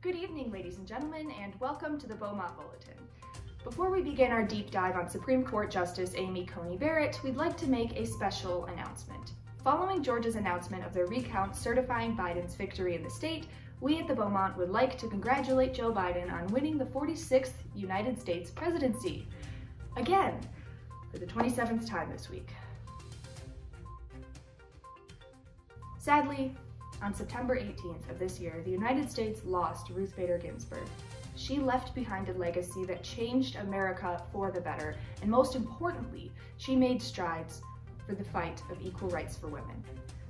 Good evening, ladies and gentlemen, and welcome to the Beaumont Bulletin. Before we begin our deep dive on Supreme Court Justice Amy Coney Barrett, we'd like to make a special announcement. Following Georgia's announcement of their recount certifying Biden's victory in the state, we at the Beaumont would like to congratulate Joe Biden on winning the 46th United States presidency. Again, for the 27th time this week. Sadly, on September 18th of this year, the United States lost Ruth Bader Ginsburg. She left behind a legacy that changed America for the better, and most importantly, she made strides for the fight of equal rights for women.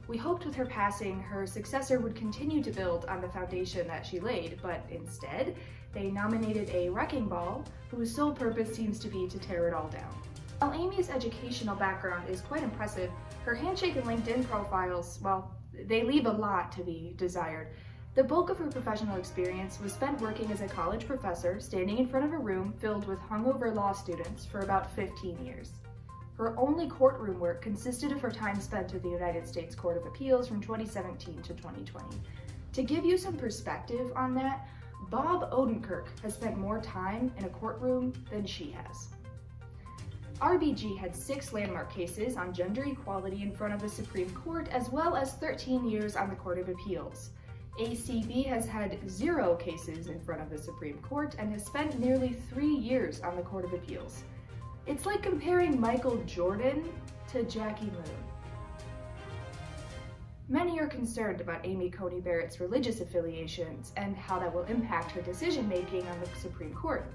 We hoped with her passing, her successor would continue to build on the foundation that she laid, but instead, they nominated a wrecking ball whose sole purpose seems to be to tear it all down. While Amy's educational background is quite impressive, her handshake and LinkedIn profiles, well, they leave a lot to be desired. The bulk of her professional experience was spent working as a college professor, standing in front of a room filled with hungover law students for about 15 years. Her only courtroom work consisted of her time spent at the United States Court of Appeals from 2017 to 2020. To give you some perspective on that, Bob Odenkirk has spent more time in a courtroom than she has. RBG had 6 landmark cases on gender equality in front of the Supreme Court, as well as 13 years on the Court of Appeals. ACB has had 0 cases in front of the Supreme Court and has spent nearly 3 years on the Court of Appeals. It's like comparing Michael Jordan to Jackie Moon. Many are concerned about Amy Coney Barrett's religious affiliations and how that will impact her decision-making on the Supreme Court.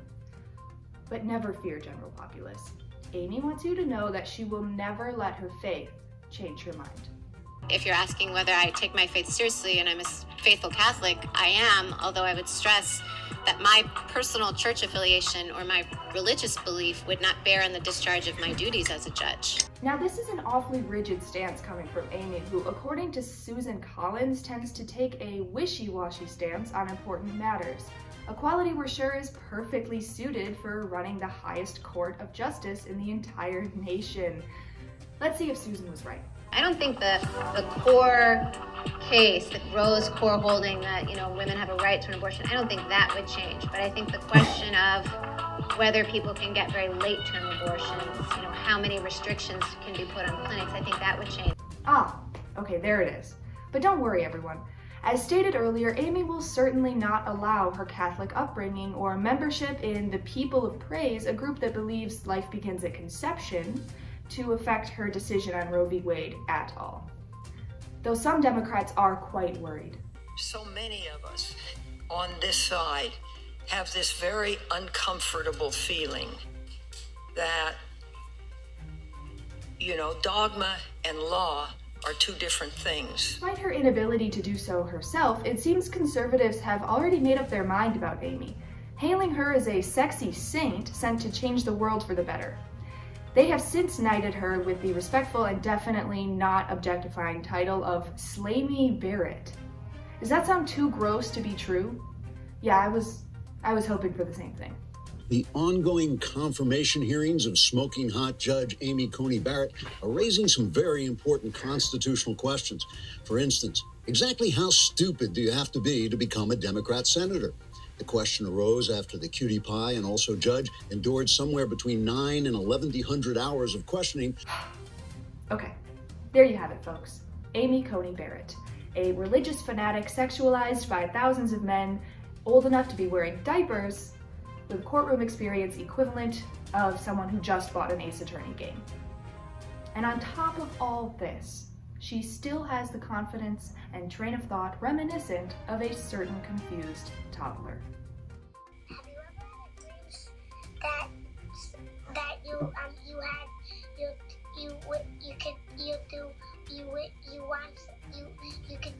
But never fear, general populace. Amy wants you to know that she will never let her faith change her mind. If you're asking whether I take my faith seriously and I'm a faithful Catholic, I am, although I would stress that my personal church affiliation or my religious belief would not bear on the discharge of my duties as a judge. Now, this is an awfully rigid stance coming from Amy, who, according to Susan Collins, tends to take a wishy-washy stance on important matters. A quality we're sure is perfectly suited for running the highest court of justice in the entire nation. Let's see if Susan was right. I don't think the core case, the Rose core holding that, women have a right to an abortion, I don't think that would change. But I think the question of whether people can get very late-term abortions, how many restrictions can be put on clinics, I think that would change. Okay, there it is. But don't worry, everyone. As stated earlier, Amy will certainly not allow her Catholic upbringing or membership in the People of Praise, a group that believes life begins at conception, to affect her decision on Roe v. Wade at all. Though some Democrats are quite worried. So many of us on this side have this very uncomfortable feeling that, dogma and law are 2 different things. Despite her inability to do so herself, it seems conservatives have already made up their mind about Amy, hailing her as a sexy saint sent to change the world for the better. They have since knighted her with the respectful and definitely not objectifying title of Slamey Barrett. Does that sound too gross to be true? Yeah, I was hoping for the same thing. The ongoing confirmation hearings of smoking hot Judge Amy Coney Barrett are raising some very important constitutional questions. For instance, exactly how stupid do you have to be to become a Democrat senator? The question arose after the cutie pie and also judge endured somewhere between 9 and 1,100 hours of questioning. Okay, there you have it, folks. Amy Coney Barrett, a religious fanatic sexualized by thousands of men old enough to be wearing diapers, with courtroom experience equivalent of someone who just bought an Ace Attorney game. And on top of all this, she still has the confidence and train of thought reminiscent of a certain confused toddler. Have you ever had dreams that you could